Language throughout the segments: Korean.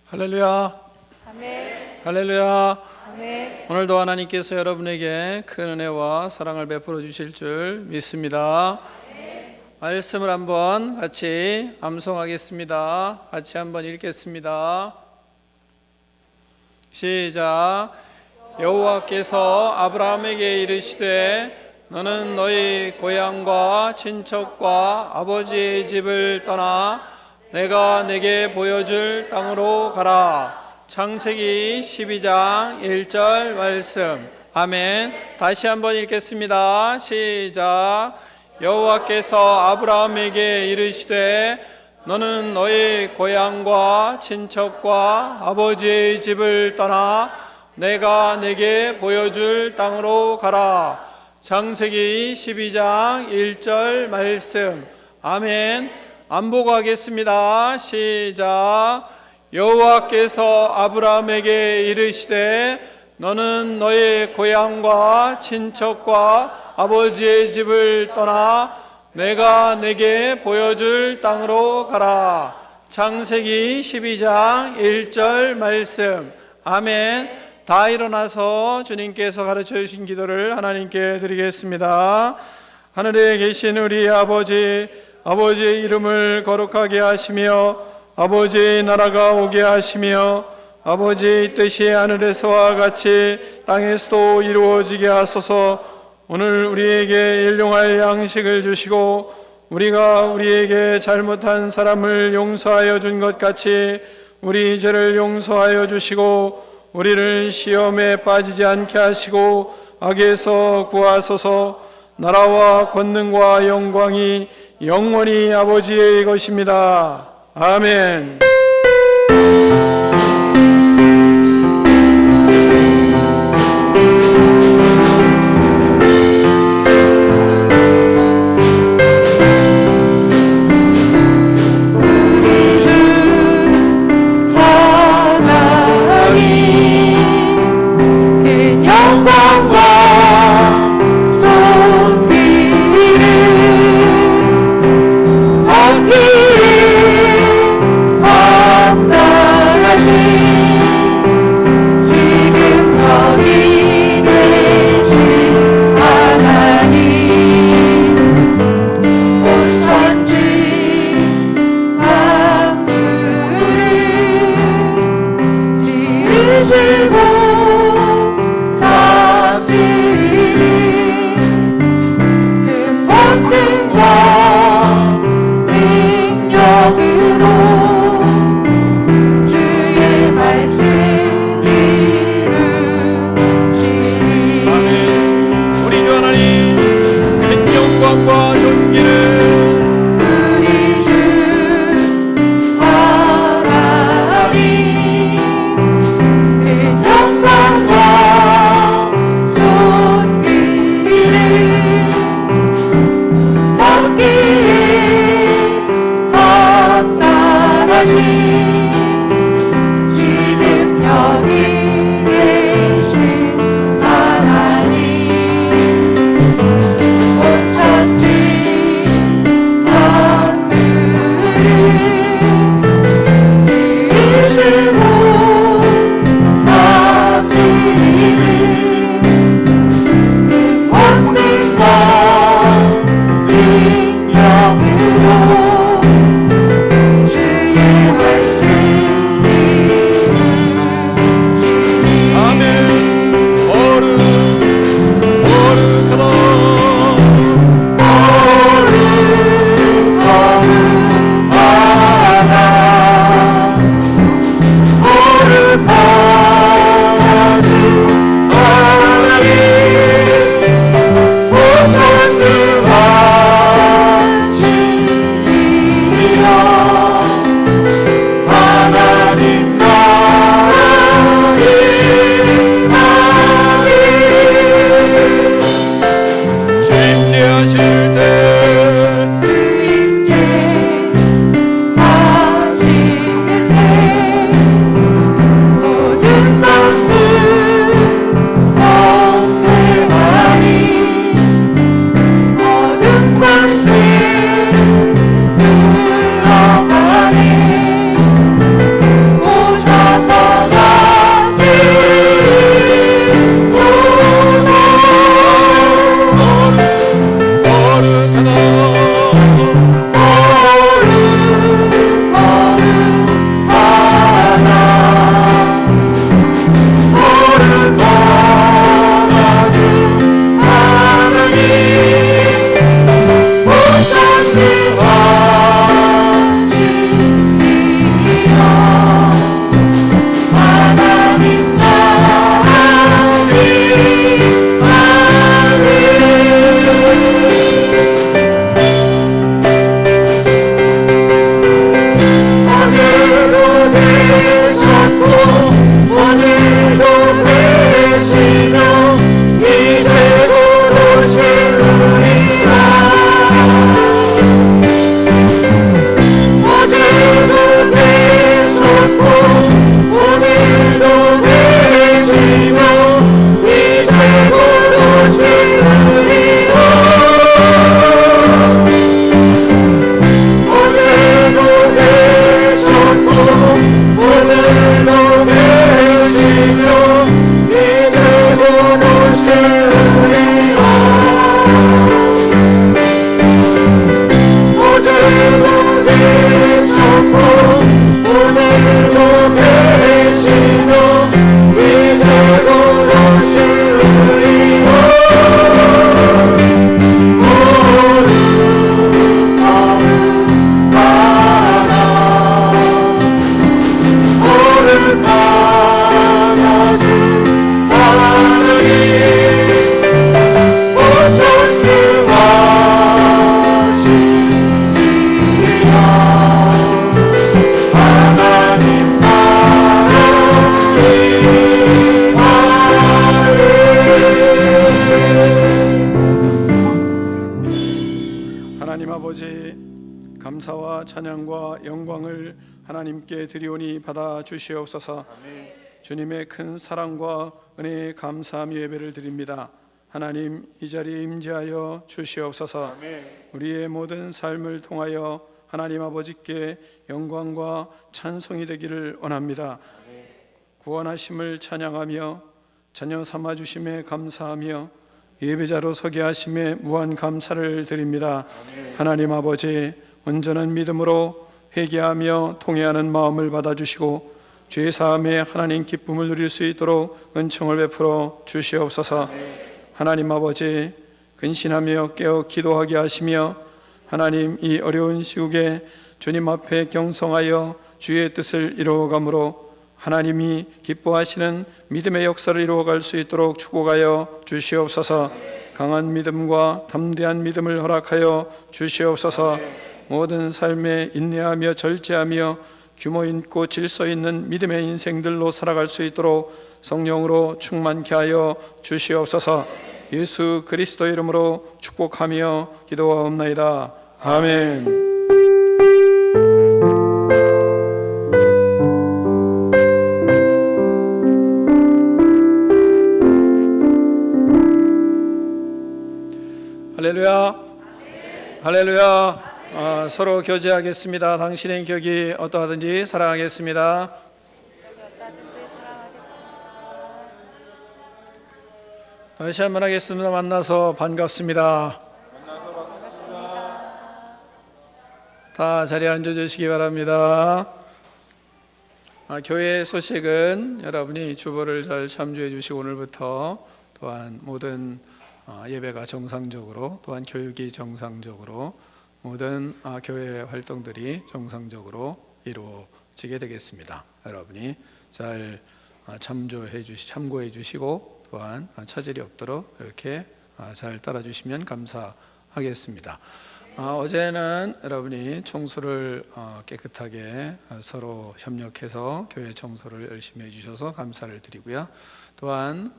할렐루야. 아멘. 할렐루야. 아멘. 오늘도 하나님께서 여러분에게 큰 은혜와 사랑을 베풀어 주실 줄 믿습니다. 말씀을 한번 같이 암송하겠습니다. 같이 한번 읽겠습니다. 시작. 여호와께서 아브라함에게 이르시되 너는 너희 고향과 친척과 아버지의 집을 떠나 내가 내게 보여줄 땅으로 가라. 창세기 12장 1절 말씀. 아멘. 다시 한번 읽겠습니다. 시작. 여호와께서 아브라함에게 이르시되 너는 너희 고향과 친척과 아버지의 집을 떠나 내가 내게 보여줄 땅으로 가라. 창세기 12장 1절 말씀. 아멘. 안보고하겠습니다. 시작. 여호와께서 아브라함에게 이르시되 너는 너의 고향과 친척과 아버지의 집을 떠나 내가 내게 보여줄 땅으로 가라. 창세기 12장 1절 말씀. 아멘. 다 일어나서 주님께서 가르쳐 주신 기도를 하나님께 드리겠습니다. 하늘에 계신 우리 아버지, 아버지의 이름을 거룩하게 하시며 아버지의 나라가 오게 하시며 아버지의 뜻이 하늘에서와 같이 땅에서도 이루어지게 하소서. 오늘 우리에게 일용할 양식을 주시고 우리가 우리에게 잘못한 사람을 용서하여 준 것 같이 우리 죄를 용서하여 주시고 우리를 시험에 빠지지 않게 하시고 악에서 구하소서. 나라와 권능과 영광이 영원히 아버지의 것입니다. 아멘. 주의 영광을 하나님께 드리오니 받아 주시옵소서. 주님의 큰 사랑과 은혜에 감사하며 예배를 드립니다. 하나님, 이 자리에 임재하여 주시옵소서. 우리의 모든 삶을 통하여 하나님 아버지께 영광과 찬송이 되기를 원합니다. 구원하심을 찬양하며 자녀 삼아 주심에 감사하며 예배자로 서게 하심에 무한 감사를 드립니다. 하나님 아버지, 온전한 믿음으로 회개하며 통회하는 마음을 받아주시고 죄 사함에 하나님 기쁨을 누릴 수 있도록 은총을 베풀어 주시옵소서. 하나님 아버지, 근신하며 깨어 기도하게 하시며 하나님, 이 어려운 시국에 주님 앞에 경성하여 주의 뜻을 이루어가므로 하나님이 기뻐하시는 믿음의 역사를 이루어갈 수 있도록 축복하여 주시옵소서. 강한 믿음과 담대한 믿음을 허락하여 주시옵소서. 모든 삶에 인내하며 절제하며 규모 있고 질서 있는 믿음의 인생들로 살아갈 수 있도록 성령으로 충만케 하여 주시옵소서. 예수 그리스도 이름으로 축복하며 기도하옵나이다. 아멘. 할렐루야. 할렐루야. 서로 교제하겠습니다. 당신의 격이 어떠하든지 사랑하겠습니다. 다시 한번 하겠습니다. 만나서 반갑습니다. 다 자리에 앉아주시기 바랍니다. 교회 소식은 여러분이 주보를 잘 참조해 주시고 오늘부터 또한 모든 예배가 정상적으로, 또한 교육이 정상적으로, 모든 교회 활동들이 정상적으로 이루어지게 되겠습니다. 여러분이 잘 참고해 주시고 또한 차질이 없도록 이렇게 잘 따라주시면 감사하겠습니다. 어제는 여러분이 청소를 깨끗하게 서로 협력해서 교회 청소를 열심히 해주셔서 감사를 드리고요. 또한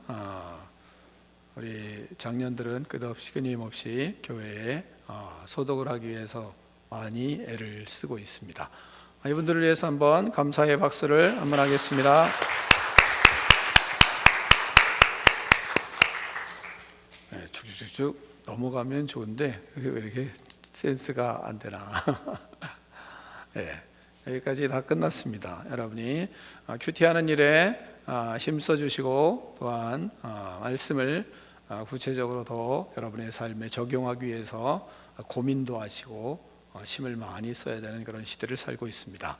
우리 장년들은 끝없이 끊임없이 교회에 소독을 하기 위해서 많이 애를 쓰고 있습니다. 이분들을 위해서 한번 감사의 박수를 한번 하겠습니다. 네, 쭉쭉쭉 넘어가면 좋은데 왜 이렇게 센스가 안 되나? 네, 여기까지 다 끝났습니다. 여러분이 큐티하는 일에 힘써 주시고 또한 말씀을 구체적으로 더 여러분의 삶에 적용하기 위해서 고민도 하시고 힘을 많이 써야 되는 그런 시대를 살고 있습니다.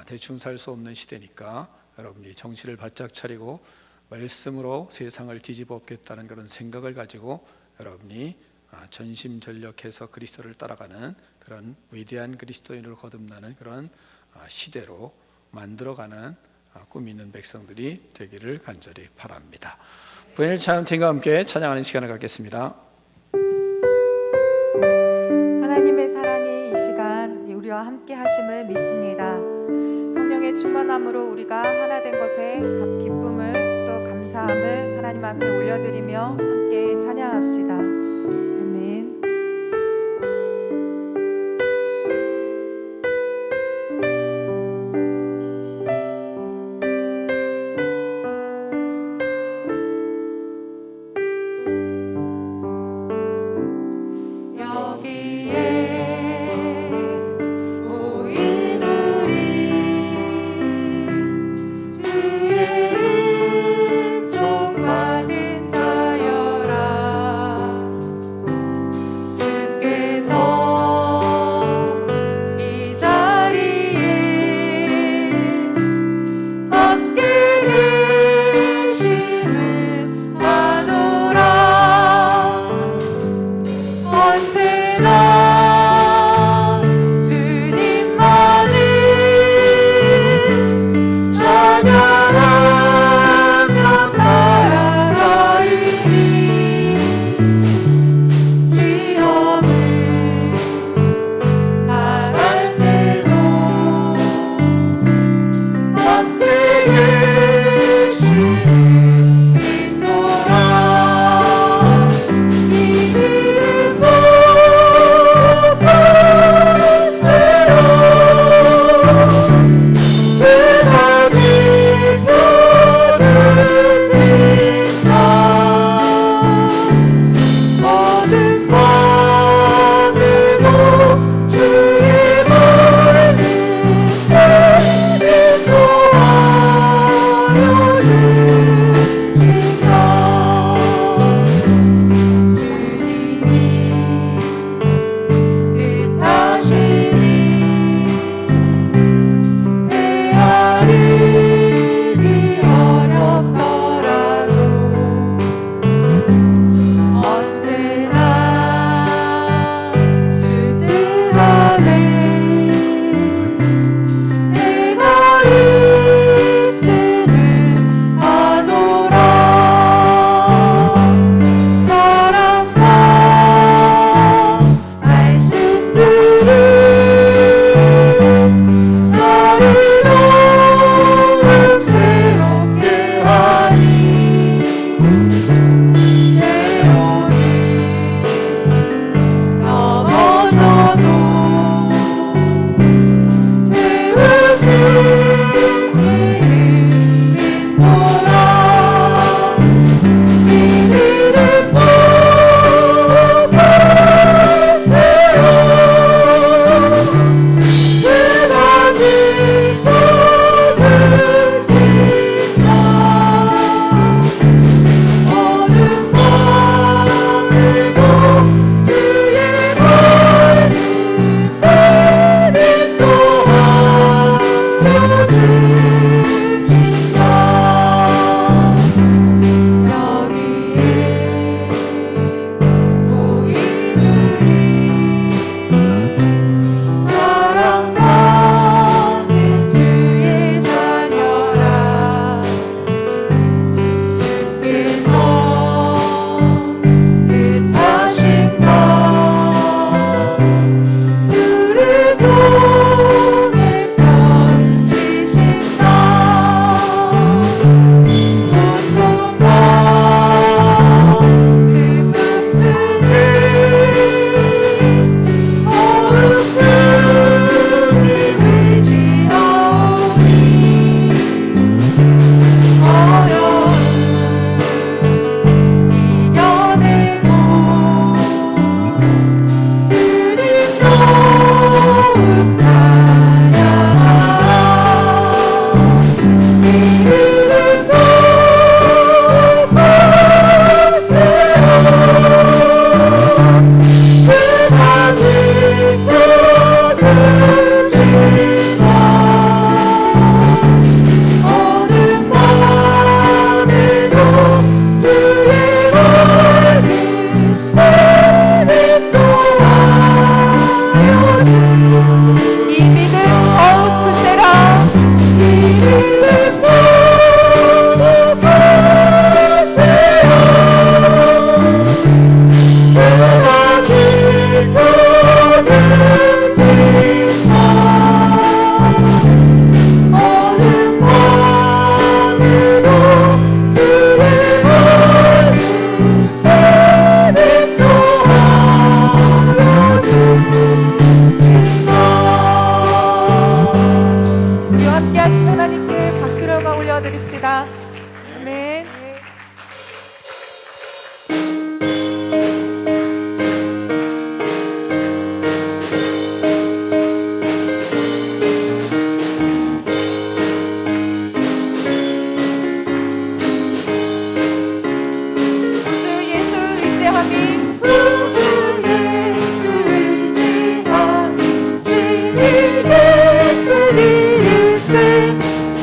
대충 살 수 없는 시대니까 여러분이 정신을 바짝 차리고 말씀으로 세상을 뒤집어 엎겠다는 그런 생각을 가지고 여러분이 전심전력해서 그리스도를 따라가는 그런 위대한 그리스도인으로 거듭나는 그런 시대로 만들어가는 꿈 있는 백성들이 되기를 간절히 바랍니다. 부인을 찬양팀과 함께 찬양하는 시간을 갖겠습니다. 하나님의 사랑이 이 시간 우리와 함께 하심을 믿습니다. 성령의 충만함으로 우리가 하나 된 것에 기쁨을 또 감사함을 하나님 앞에 올려드리며 함께 찬양합시다. 아멘. 주의 은총 받은 자여라.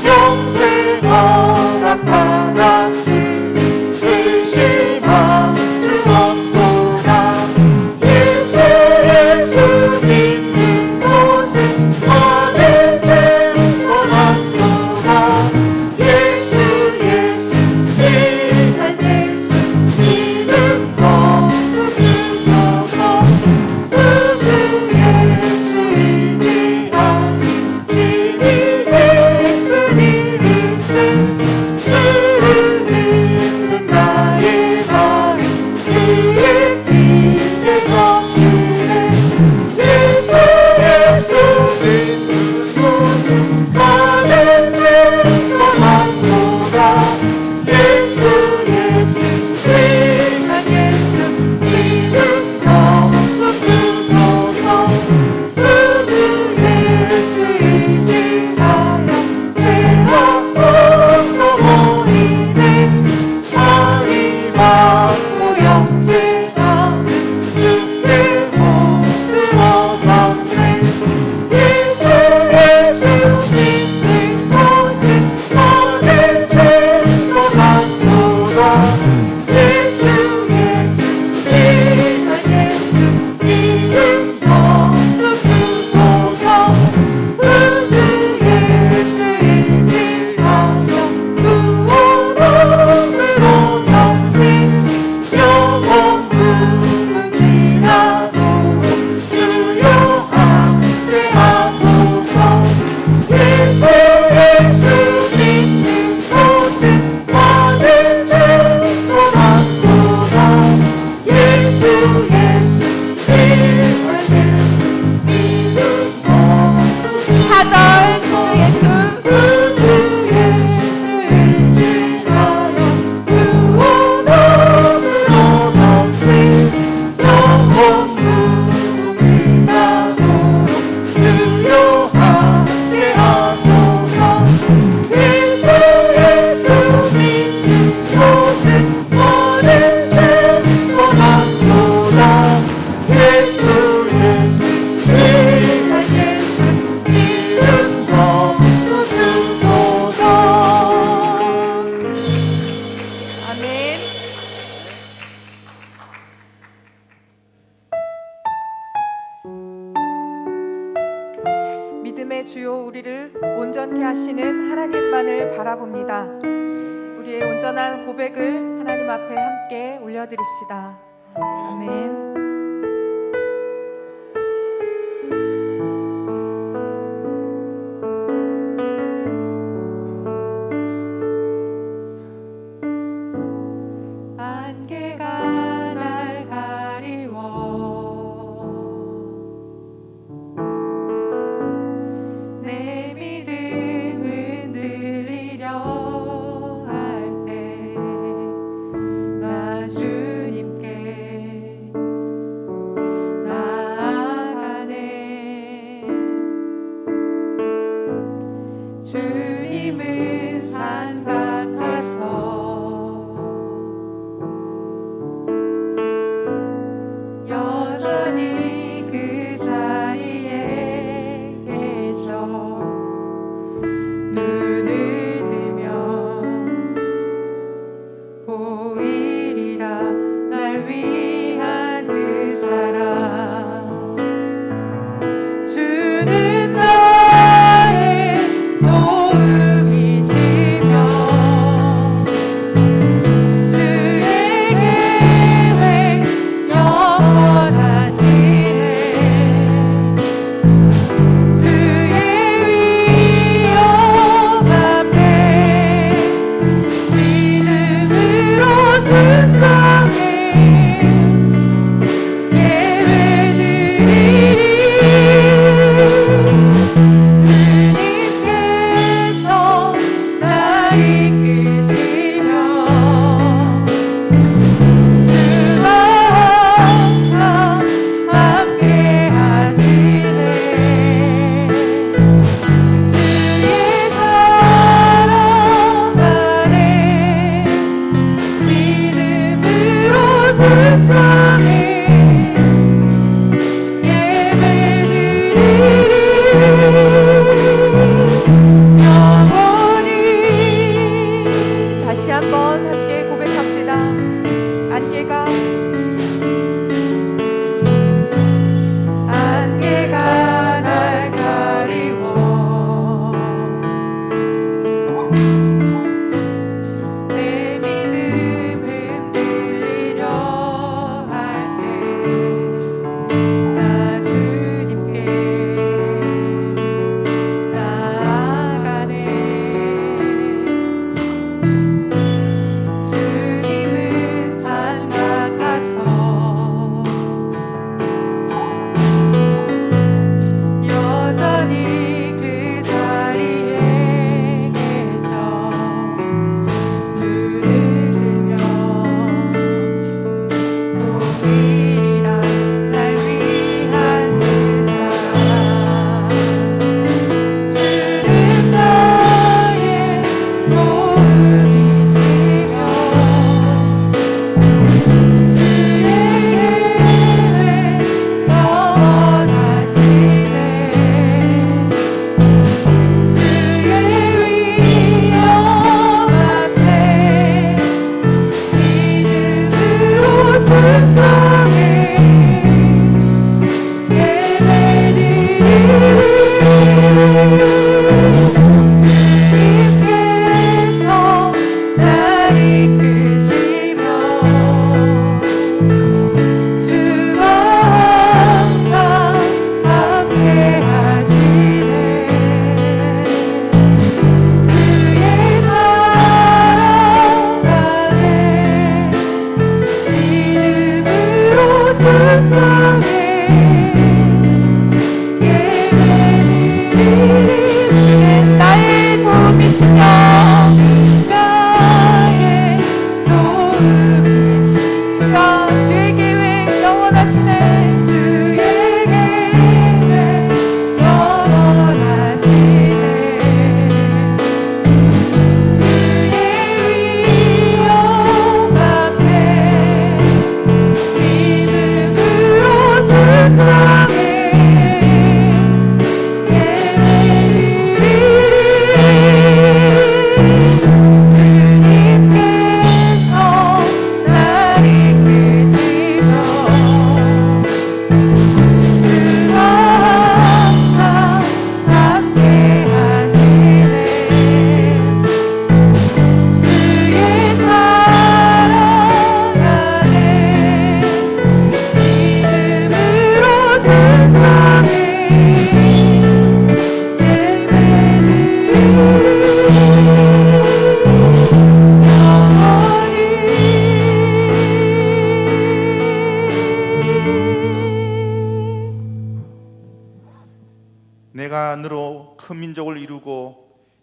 영생 허락하라 우리를 온전케 하시는 하나님만을 바라봅니다. 우리의 온전한 고백을 하나님 앞에 함께 올려드립시다. 아멘. 안개가 날 가리워 내 믿음 흔들리려 할 때 나 주님께 나아가네. 주님은 산 같아서 여전히 그 자리에 계셔. 눈을 들면 보이리라 날 위한 그 사랑. 주는 나의 도움이시니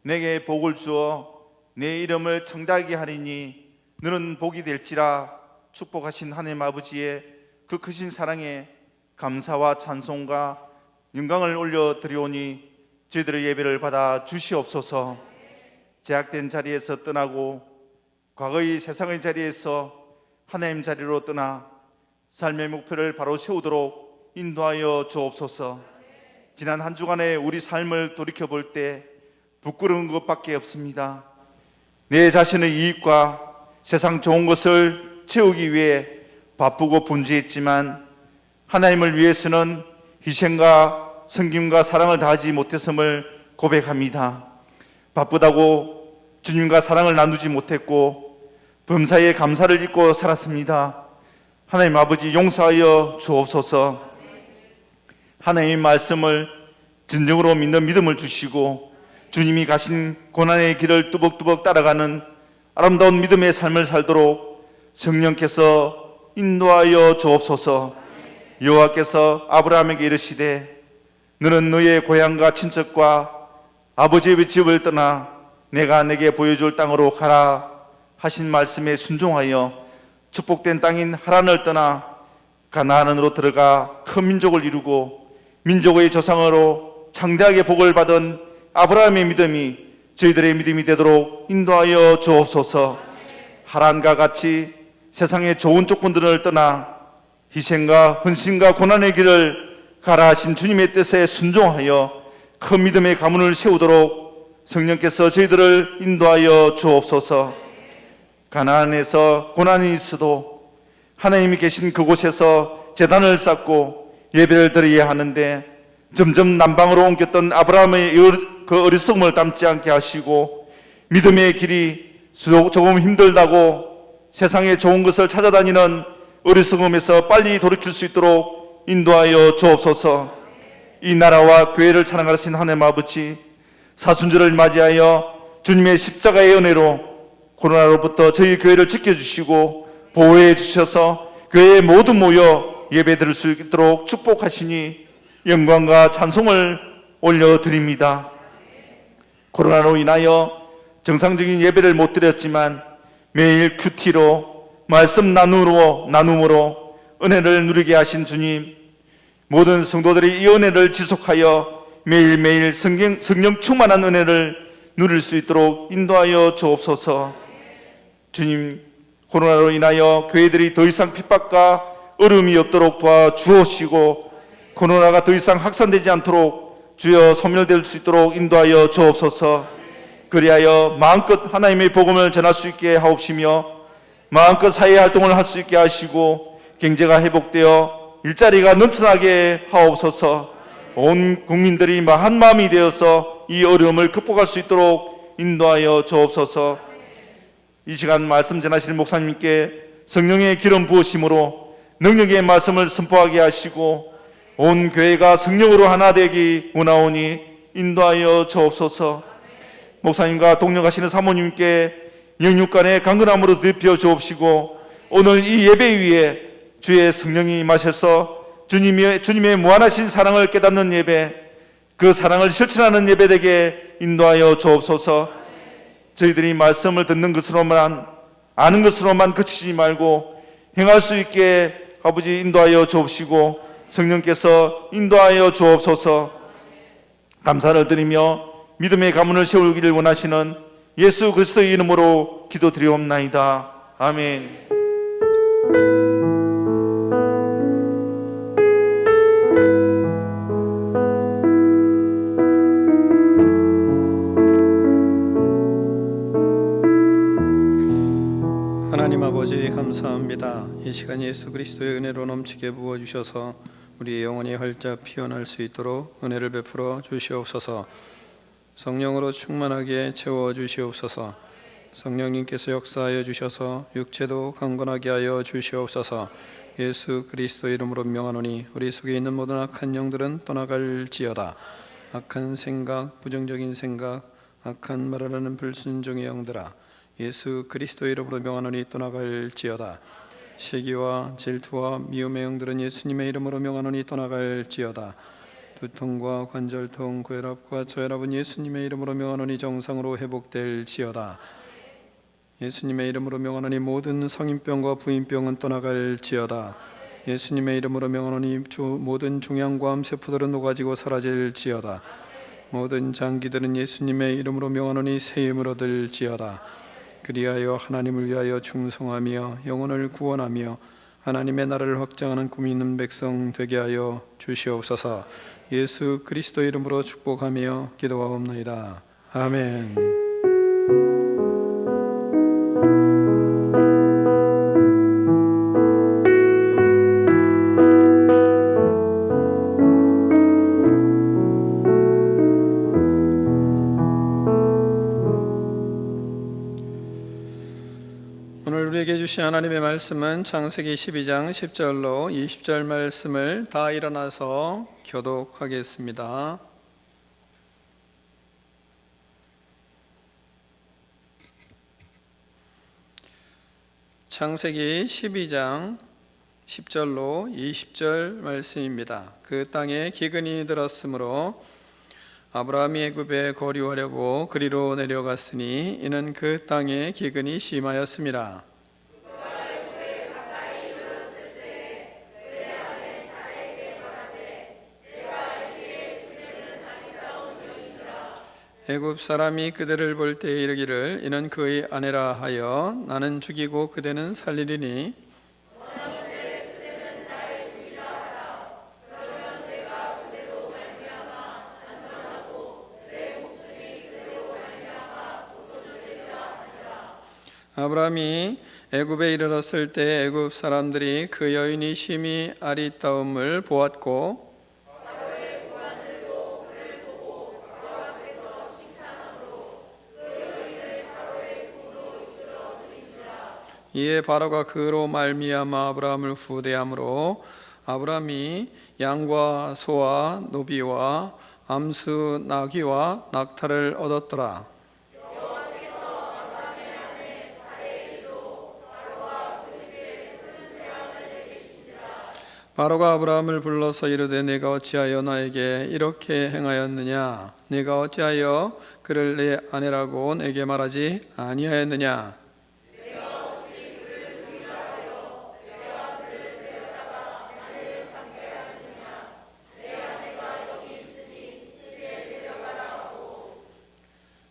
내게 복을 주어 내 이름을 창대하게 하리니 너는 복이 될지라. 축복하신 하나님 아버지의 그 크신 사랑에 감사와 찬송과 영광을 올려드리오니 저희들의 예배를 받아 주시옵소서. 제약된 자리에서 떠나고 과거의 세상의 자리에서 하나님 자리로 떠나 삶의 목표를 바로 세우도록 인도하여 주옵소서. 지난 한 주간의 우리 삶을 돌이켜볼 때 부끄러운 것밖에 없습니다. 내 자신의 이익과 세상 좋은 것을 채우기 위해 바쁘고 분주했지만 하나님을 위해서는 희생과 섬김과 사랑을 다하지 못했음을 고백합니다. 바쁘다고 주님과 사랑을 나누지 못했고 범사에 감사를 잊고 살았습니다. 하나님 아버지 용서하여 주옵소서. 하나님의 말씀을 진정으로 믿는 믿음을 주시고 주님이 가신 고난의 길을 뚜벅뚜벅 따라가는 아름다운 믿음의 삶을 살도록 성령께서 인도하여 주옵소서. 여호와께서 아브라함에게 이르시되 너는 너의 고향과 친척과 아버지의 집을 떠나 내가 내게 보여줄 땅으로 가라 하신 말씀에 순종하여 축복된 땅인 하란을 떠나 가나안으로 들어가 큰 민족을 이루고 민족의 조상으로 창대하게 복을 받은 아브라함의 믿음이 저희들의 믿음이 되도록 인도하여 주옵소서. 하란과 같이 세상의 좋은 조건들을 떠나 희생과 헌신과 고난의 길을 가라 하신 주님의 뜻에 순종하여 큰 믿음의 가문을 세우도록 성령께서 저희들을 인도하여 주옵소서. 가나안에서 고난이 있어도 하나님이 계신 그곳에서 제단을 쌓고 예배를 드려야 하는데 점점 남방으로 옮겼던 아브라함의 그 어리석음을 담지 않게 하시고 믿음의 길이 조금 힘들다고 세상에 좋은 것을 찾아다니는 어리석음에서 빨리 돌이킬 수 있도록 인도하여 주옵소서. 이 나라와 교회를 사랑하신 하나님 아버지, 사순절을 맞이하여 주님의 십자가의 은혜로 코로나로부터 저희 교회를 지켜주시고 보호해 주셔서 교회에 모두 모여 예배 드릴 수 있도록 축복하시니 영광과 찬송을 올려드립니다. 코로나로 인하여 정상적인 예배를 못 드렸지만 매일 큐티로 말씀 나눔으로 은혜를 누리게 하신 주님, 모든 성도들이 이 은혜를 지속하여 매일매일 성령 충만한 은혜를 누릴 수 있도록 인도하여 주옵소서. 주님, 코로나로 인하여 교회들이 더 이상 핍박과 어려움이 없도록 도와주옵시고 코로나가 더 이상 확산되지 않도록 주여 소멸될 수 있도록 인도하여 주옵소서. 그리하여 마음껏 하나님의 복음을 전할 수 있게 하옵시며 마음껏 사회 활동을 할 수 있게 하시고 경제가 회복되어 일자리가 넘쳐나게 하옵소서. 온 국민들이 한 마음이 되어서 이 어려움을 극복할 수 있도록 인도하여 주옵소서. 이 시간 말씀 전하시는 목사님께 성령의 기름 부으심으로 능력의 말씀을 선포하게 하시고 온 교회가 성령으로 하나 되기 원하오니 인도하여 주옵소서. 목사님과 동력하시는 사모님께 영육간의 강건함으로 덮여 주옵시고 오늘 이 예배 위에 주의 성령이 임하셔서 주님의 무한하신 사랑을 깨닫는 예배, 그 사랑을 실천하는 예배 되게 인도하여 주옵소서. 저희들이 말씀을 듣는 것으로만 아는 것으로만 그치지 말고 행할 수 있게 아버지 인도하여 주옵시고 성령께서 인도하여 주옵소서. 감사를 드리며 믿음의 가문을 세우기를 원하시는 예수 그리스도의 이름으로 기도드리옵나이다. 아멘. 하나님 아버지 감사합니다. 이 시간 예수 그리스도의 은혜로 넘치게 부어주셔서 우리의 영혼이 활짝 피어날 수 있도록 은혜를 베풀어 주시옵소서. 성령으로 충만하게 채워주시옵소서. 성령님께서 역사하여 주셔서 육체도 강건하게 하여 주시옵소서. 예수 그리스도 이름으로 명하노니 우리 속에 있는 모든 악한 영들은 떠나갈지어다. 악한 생각, 부정적인 생각, 악한 말을 하는 불순종의 영들아, 예수 그리스도 이름으로 명하노니 떠나갈지어다. 시기와 질투와 미움의 영들은 예수님의 이름으로 명하노니 떠나갈지어다. 두통과 관절통, 고혈압과 저혈압은 예수님의 이름으로 명하노니 정상으로 회복될지어다. 예수님의 이름으로 명하노니 모든 성인병과 부인병은 떠나갈지어다. 예수님의 이름으로 명하노니 모든 종양과 암세포들은 녹아지고 사라질지어다. 모든 장기들은 예수님의 이름으로 명하노니 새 힘을 얻을지어다. 그리하여 하나님을 위하여 충성하며 영혼을 구원하며 하나님의 나라를 확장하는 꿈이 있는 백성 되게 하여 주시옵소서. 예수 그리스도 이름으로 축복하며 기도하옵나이다. 아멘. 오늘 우리에게 주신 하나님의 말씀은 창세기 12장 10절로 20절 말씀을 다 일어나서 교독하겠습니다. 창세기 12장 10절로 20절 말씀입니다. 그 땅에 기근이 들었으므로 아브라함이 애굽에 거류하려고 그리로 내려갔으니 이는 그 땅에 기근이 심하였음이라. 애굽 사람이 그대를 볼 때에 이르기를 이는 그의 아내라 하여 나는 죽이고 그대는 살리리니 아브라함이 애굽에 이르렀을 때 애굽 사람들이 그 여인이 심히 아리따움을 보았고 이에 바로가 그로 말미암아 아브라함을 후대함으로 아브라함이 양과 소와 노비와 암수 나귀와 낙타를 얻었더라. 바로가 아브라함을 불러서 이르되 내가 어찌하여 나에게 이렇게 행하였느냐? 내가 어찌하여 그를 내 아내라고 내게 말하지 아니하였느냐?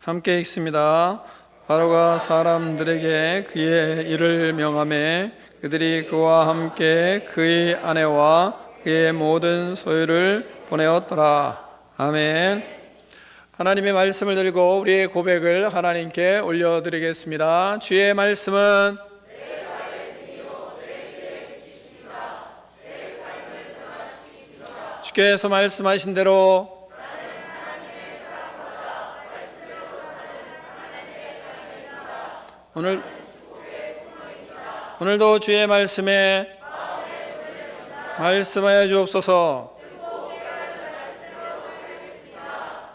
함께 읽습니다. 바로가 사람들에게 그의 일을 명하매 그들이 그와 함께 그의 아내와 그의 모든 소유를 보내었더라. 아멘. 하나님의 말씀을 들고 우리의 고백을 하나님께 올려드리겠습니다. 주의 말씀은 주께서 말씀하신 대로 오늘도 주의 말씀에 말씀하여 주옵소서.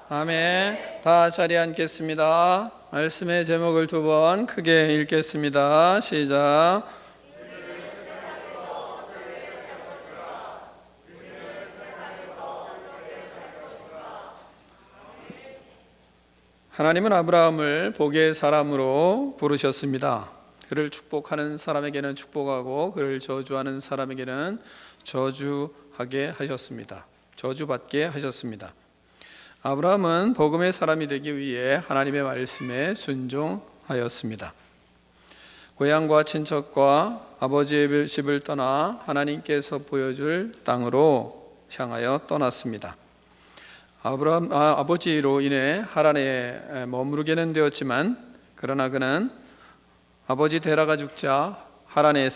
아멘. 다 자리에 앉겠습니다. 말씀의 제목을 두 번 크게 읽겠습니다. 시작. 하나님은 아브라함을 복의 사람으로 부르셨습니다. 그를 축복하는 사람에게는 축복하고 그를 저주하는 사람에게는 저주하게 하셨습니다. 저주받게 하셨습니다. 아브라함은 복음의 사람이 되기 위해 하나님의 말씀에 순종하였습니다. 고향과 친척과 아버지의 집을 떠나 하나님께서 보여줄 땅으로 향하여 떠났습니다. 아버지로 인해 하란에 머무르게는 되었지만 그러나 그는 아버지 데라가 죽자 하란에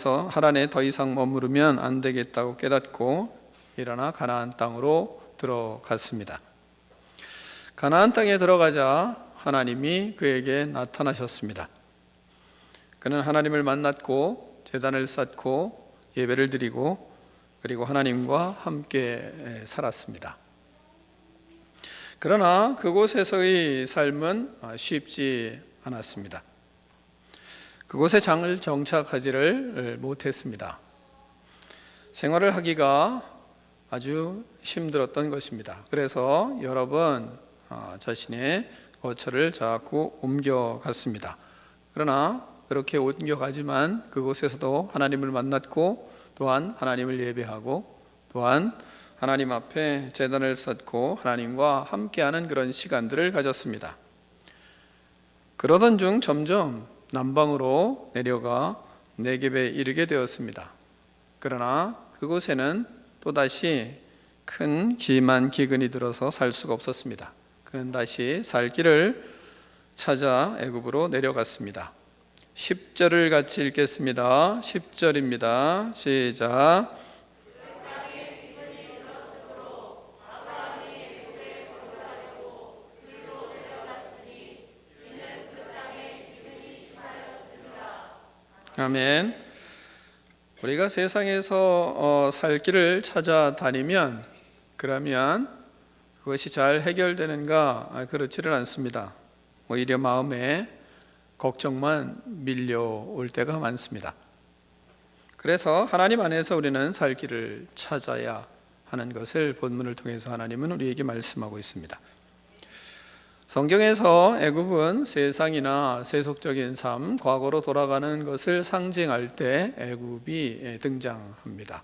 더 이상 머무르면 안 되겠다고 깨닫고 일어나 가나안 땅으로 들어갔습니다. 가나안 땅에 들어가자 하나님이 그에게 나타나셨습니다. 그는 하나님을 만났고 제단을 쌓고 예배를 드리고 그리고 하나님과 함께 살았습니다. 그러나 그곳에서의 삶은 쉽지 않았습니다. 그곳에 장을 정착하지를 못했습니다. 생활을 하기가 아주 힘들었던 것입니다. 그래서 여러 번 자신의 거처를 자꾸 옮겨갔습니다. 그러나 그렇게 옮겨가지만 그곳에서도 하나님을 만났고 또한 하나님을 예배하고 또한 하나님 앞에 제단을 쌓고 하나님과 함께하는 그런 시간들을 가졌습니다. 그러던 중 점점 남방으로 내려가 네겝에 이르게 되었습니다. 그러나 그곳에는 또다시 큰 기만 기근이 들어서 살 수가 없었습니다. 그는 다시 살 길을 찾아 애굽으로 내려갔습니다. 10절을 같이 읽겠습니다. 10절입니다. 시작. 아멘. 우리가 세상에서 살 길을 찾아다니면 그러면 그것이 잘 해결되는가? 그렇지는 않습니다. 오히려 마음에 걱정만 밀려올 때가 많습니다. 그래서 하나님 안에서 우리는 살 길을 찾아야 하는 것을 본문을 통해서 하나님은 우리에게 말씀하고 있습니다. 성경에서 애굽은 세상이나 세속적인 삶, 과거로 돌아가는 것을 상징할 때 애굽이 등장합니다.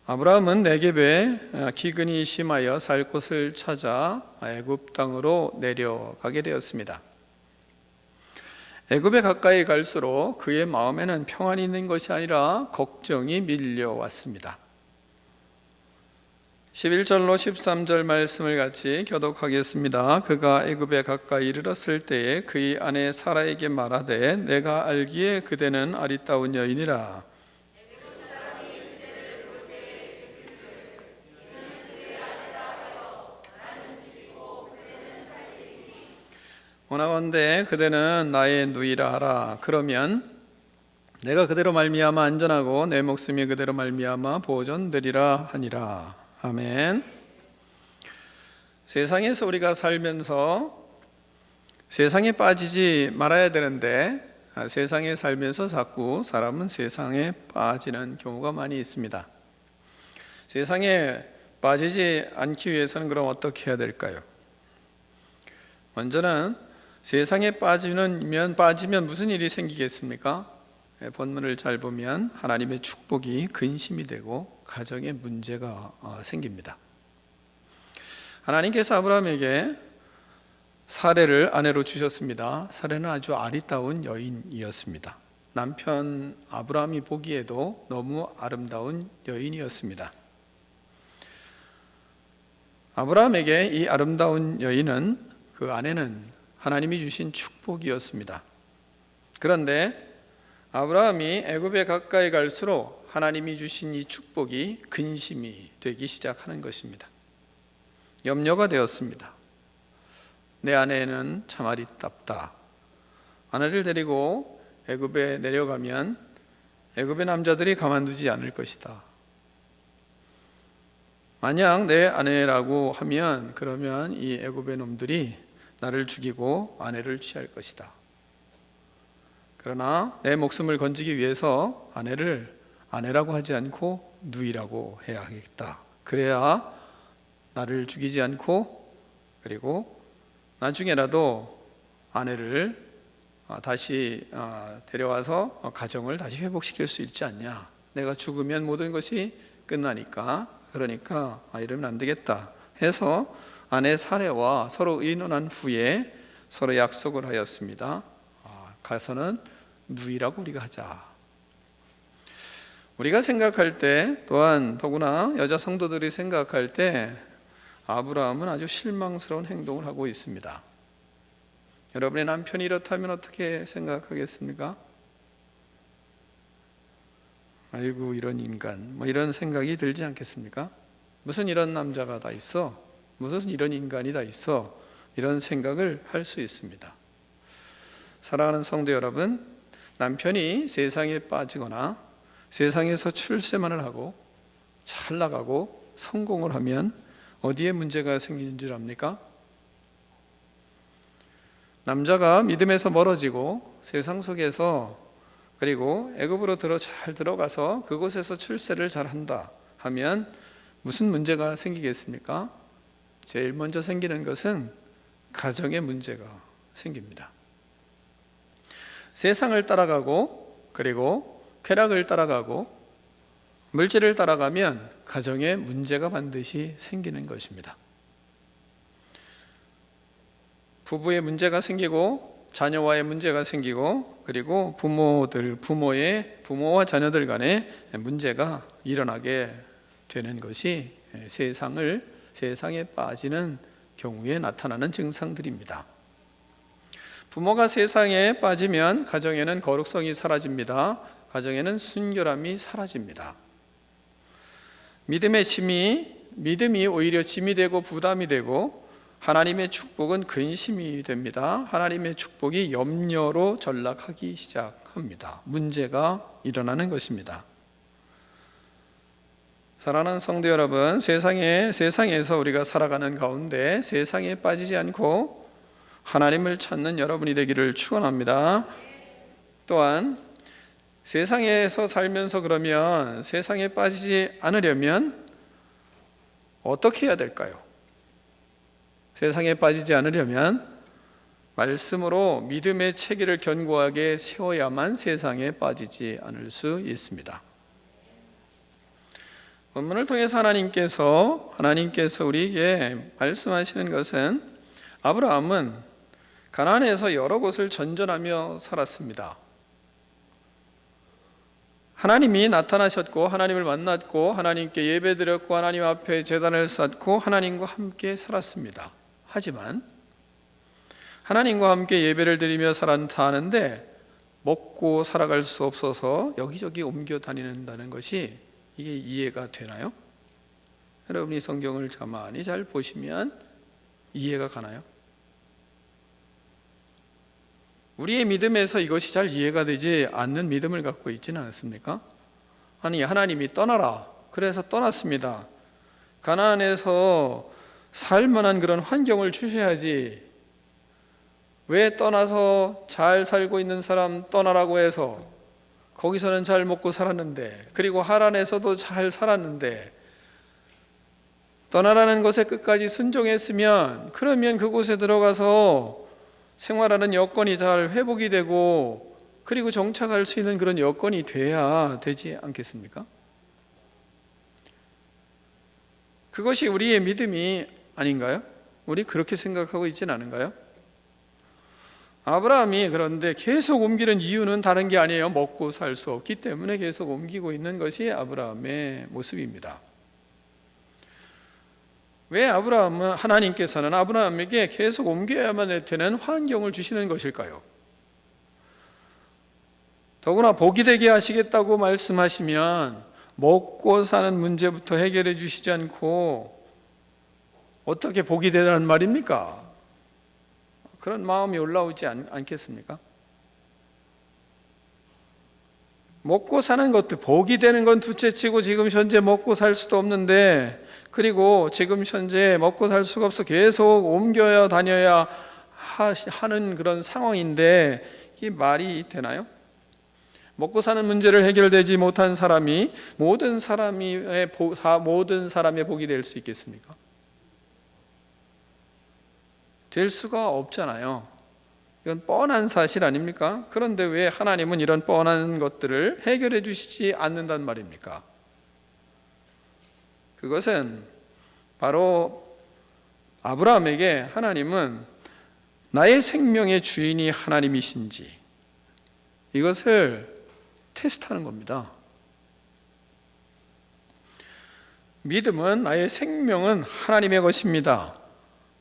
아브라함은 네겝에 기근이 심하여 살 곳을 찾아 애굽 땅으로 내려가게 되었습니다. 애굽에 가까이 갈수록 그의 마음에는 평안이 있는 것이 아니라 걱정이 밀려왔습니다. 11절로 13절 말씀을 같이 교독하겠습니다. 그가 애굽에 가까이 이르렀을 때에 그의 아내 사라에게 말하되 내가 알기에 그대는 아리따운 여인이라. 원하건대 그대는 나의 누이라 하라. 그러면 내가 그대로 말미암아 안전하고 내 목숨이 그대로 말미암아 보존되리라 하니라. 아멘. 세상에서 우리가 살면서 세상에 빠지지 말아야 되는데 세상에 살면서 자꾸 사람은 세상에 빠지는 경우가 많이 있습니다. 세상에 빠지지 않기 위해서는 그럼 어떻게 해야 될까요? 먼저는 세상에 빠지면 무슨 일이 생기겠습니까? 본문을 잘 보면 하나님의 축복이 근심이 되고 가정에 문제가 생깁니다. 하나님께서 아브라함에게 사레를 아내로 주셨습니다. 사레는 아주 아리따운 여인이었습니다. 남편 아브라함이 보기에도 너무 아름다운 여인이었습니다. 아브라함에게 이 아름다운 여인은, 그 아내는 하나님이 주신 축복이었습니다. 그런데 아브라함이 애굽에 가까이 갈수록 하나님이 주신 이 축복이 근심이 되기 시작하는 것입니다. 염려가 되었습니다. 내 아내는 참 아리따다. 아내를 데리고 애굽에 내려가면 애굽의 남자들이 가만두지 않을 것이다. 만약 내 아내라고 하면 그러면 이 애굽의 놈들이 나를 죽이고 아내를 취할 것이다. 그러나 내 목숨을 건지기 위해서 아내를 아내라고 하지 않고 누이라고 해야 하겠다. 그래야 나를 죽이지 않고 그리고 나중에라도 아내를 다시 데려와서 가정을 다시 회복시킬 수 있지 않냐. 내가 죽으면 모든 것이 끝나니까 그러니까 이러면 안 되겠다 해서 아내 사레와 서로 의논한 후에 서로 약속을 하였습니다. 가서는 누이라고 우리가 하자. 우리가 생각할 때 또한 더구나 여자 성도들이 생각할 때 아브라함은 아주 실망스러운 행동을 하고 있습니다. 여러분의 남편이 이렇다면 어떻게 생각하겠습니까? 아이고 이런 인간, 이런 생각이 들지 않겠습니까? 무슨 이런 남자가 다 있어? 무슨 이런 인간이 다 있어? 이런 생각을 할 수 있습니다. 사랑하는 성도 여러분, 남편이 세상에 빠지거나 세상에서 출세만을 하고 잘 나가고 성공을 하면 어디에 문제가 생기는 줄 압니까? 남자가 믿음에서 멀어지고 세상 속에서 그리고 애굽으로 잘 들어가서 그곳에서 출세를 잘 한다 하면 무슨 문제가 생기겠습니까? 제일 먼저 생기는 것은 가정의 문제가 생깁니다. 세상을 따라가고 그리고 쾌락을 따라가고 물질을 따라가면 가정에 문제가 반드시 생기는 것입니다. 부부의 문제가 생기고 자녀와의 문제가 생기고 그리고 부모와 자녀들 간에 문제가 일어나게 되는 것이 세상에 빠지는 경우에 나타나는 증상들입니다. 부모가 세상에 빠지면 가정에는 거룩성이 사라집니다. 가정에는 순결함이 사라집니다. 믿음이 오히려 짐이 되고 부담이 되고 하나님의 축복은 근심이 됩니다. 하나님의 축복이 염려로 전락하기 시작합니다. 문제가 일어나는 것입니다. 사랑하는 성도 여러분, 세상에서 우리가 살아가는 가운데 세상에 빠지지 않고 하나님을 찾는 여러분이 되기를 축원합니다. 또한 세상에서 살면서 그러면 세상에 빠지지 않으려면 어떻게 해야 될까요? 세상에 빠지지 않으려면 말씀으로 믿음의 체계를 견고하게 세워야만 세상에 빠지지 않을 수 있습니다. 본문을 통해서 하나님께서 우리에게 말씀하시는 것은 아브라함은 가나안에서 여러 곳을 전전하며 살았습니다. 하나님이 나타나셨고 하나님을 만났고 하나님께 예배드렸고 하나님 앞에 제단을 쌓고 하나님과 함께 살았습니다. 하지만 하나님과 함께 예배를 드리며 살았다 하는데 먹고 살아갈 수 없어서 여기저기 옮겨 다니는다는 것이 이게 이해가 되나요? 여러분이 성경을 가만히 잘 보시면 이해가 가나요? 우리의 믿음에서 이것이 잘 이해가 되지 않는 믿음을 갖고 있지는 않습니까? 아니, 하나님이 떠나라. 그래서 떠났습니다. 가나안에서 살만한 그런 환경을 주셔야지. 왜 떠나서 잘 살고 있는 사람 떠나라고 해서 거기서는 잘 먹고 살았는데, 그리고 하란에서도 잘 살았는데, 떠나라는 것에 끝까지 순종했으면 그러면 그곳에 들어가서 생활하는 여건이 잘 회복이 되고 그리고 정착할 수 있는 그런 여건이 돼야 되지 않겠습니까? 그것이 우리의 믿음이 아닌가요? 우리 그렇게 생각하고 있지는 않은가요? 아브라함이 그런데 계속 옮기는 이유는 다른 게 아니에요. 먹고 살 수 없기 때문에 계속 옮기고 있는 것이 아브라함의 모습입니다. 왜 하나님께서는 아브라함에게 계속 옮겨야만 되는 환경을 주시는 것일까요? 더구나 복이 되게 하시겠다고 말씀하시면 먹고 사는 문제부터 해결해 주시지 않고 어떻게 복이 되라는 말입니까? 그런 마음이 올라오지 않겠습니까? 먹고 사는 것도 복이 되는 건 둘째치고 지금 현재 먹고 살 수도 없는데, 그리고 지금 현재 먹고 살 수가 없어 계속 옮겨야 다녀야 하는 그런 상황인데 이게 말이 되나요? 먹고 사는 문제를 해결되지 못한 사람이 모든 사람의 복이 될 수 있겠습니까? 될 수가 없잖아요. 이건 뻔한 사실 아닙니까? 그런데 왜 하나님은 이런 뻔한 것들을 해결해 주시지 않는단 말입니까? 그것은 바로 아브라함에게 하나님은 나의 생명의 주인이 하나님이신지 이것을 테스트하는 겁니다. 믿음은 나의 생명은 하나님의 것입니다.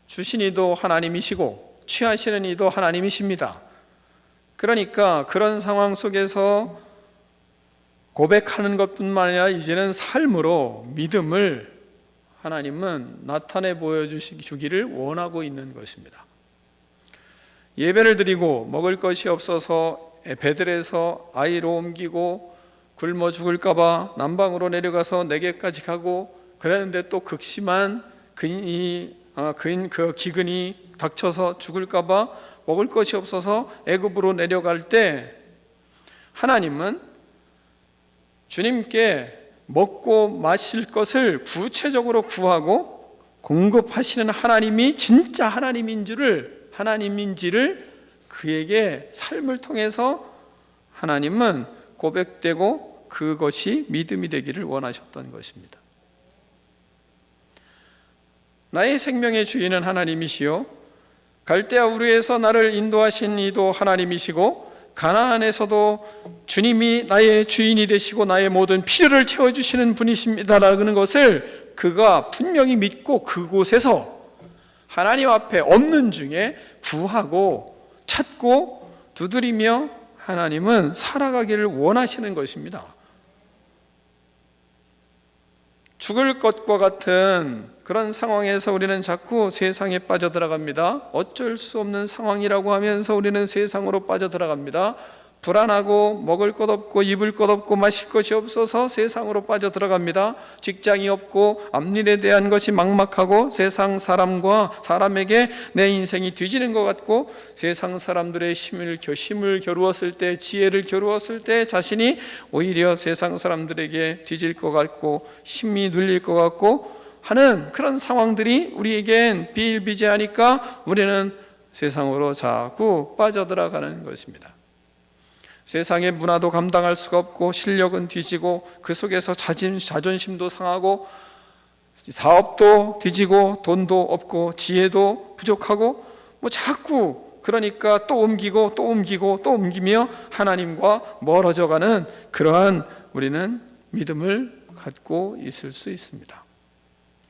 주신 이도 하나님이시고 취하시는 이도 하나님이십니다. 그러니까 그런 상황 속에서 고백하는 것뿐만 아니라 이제는 삶으로 믿음을 하나님은 나타내 보여주기를 원하고 있는 것입니다. 예배를 드리고 먹을 것이 없어서 베들에서 아이로 옮기고 굶어 죽을까 봐 남방으로 내려가서 내게까지 가고 그랬는데 또 극심한 그 기근이 닥쳐서 죽을까 봐 먹을 것이 없어서 애굽으로 내려갈 때 하나님은 주님께 먹고 마실 것을 구체적으로 구하고 공급하시는 하나님이 진짜 하나님인지를 그에게 삶을 통해서 하나님은 고백되고 그것이 믿음이 되기를 원하셨던 것입니다. 나의 생명의 주인은 하나님이시요 갈대아 우르에서 나를 인도하신 이도 하나님이시고 가나안에서도 주님이 나의 주인이 되시고 나의 모든 필요를 채워주시는 분이십니다라는 것을 그가 분명히 믿고 그곳에서 하나님 앞에 없는 중에 구하고 찾고 두드리며 하나님은 살아가기를 원하시는 것입니다. 죽을 것과 같은 그런 상황에서 우리는 자꾸 세상에 빠져들어갑니다. 어쩔 수 없는 상황이라고 하면서 우리는 세상으로 빠져들어갑니다. 불안하고 먹을 것 없고 입을 것 없고 마실 것이 없어서 세상으로 빠져들어갑니다. 직장이 없고 앞일에 대한 것이 막막하고 세상 사람에게 내 인생이 뒤지는 것 같고 세상 사람들의 힘을 겨루었을 때 지혜를 겨루었을 때 자신이 오히려 세상 사람들에게 뒤질 것 같고 힘이 눌릴 것 같고 하는 그런 상황들이 우리에겐 비일비재하니까 우리는 세상으로 자꾸 빠져들어가는 것입니다. 세상의 문화도 감당할 수가 없고 실력은 뒤지고 그 속에서 자존심도 상하고 사업도 뒤지고 돈도 없고 지혜도 부족하고 자꾸 그러니까 또 옮기고 또 옮기고 또 옮기며 하나님과 멀어져가는 그러한 우리는 믿음을 갖고 있을 수 있습니다.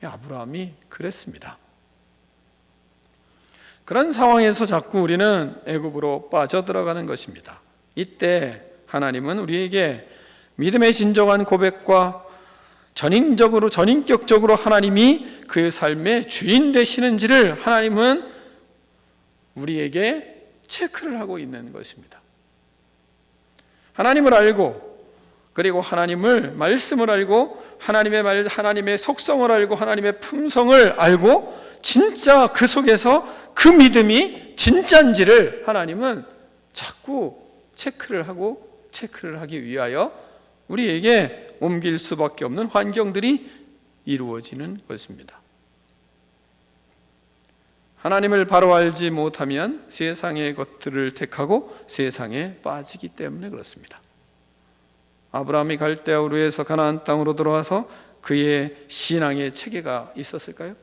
아브라함이 그랬습니다. 그런 상황에서 자꾸 우리는 애굽으로 빠져들어가는 것입니다. 이때 하나님은 우리에게 믿음의 진정한 고백과 전인격적으로 하나님이 그 삶의 주인 되시는지를 하나님은 우리에게 체크를 하고 있는 것입니다. 하나님을 알고 그리고 하나님을 말씀을 알고 하나님의 속성을 알고 하나님의 품성을 알고 진짜 그 속에서 그 믿음이 진짜인지를 하나님은 자꾸 체크를 하기 위하여 우리에게 옮길 수밖에 없는 환경들이 이루어지는 것입니다. 하나님을 바로 알지 못하면 세상의 것들을 택하고 세상에 빠지기 때문에 그렇습니다. 아브라함이 갈대아 우르에서 가나안 땅으로 들어와서 그의 신앙의 체계가 있었을까요?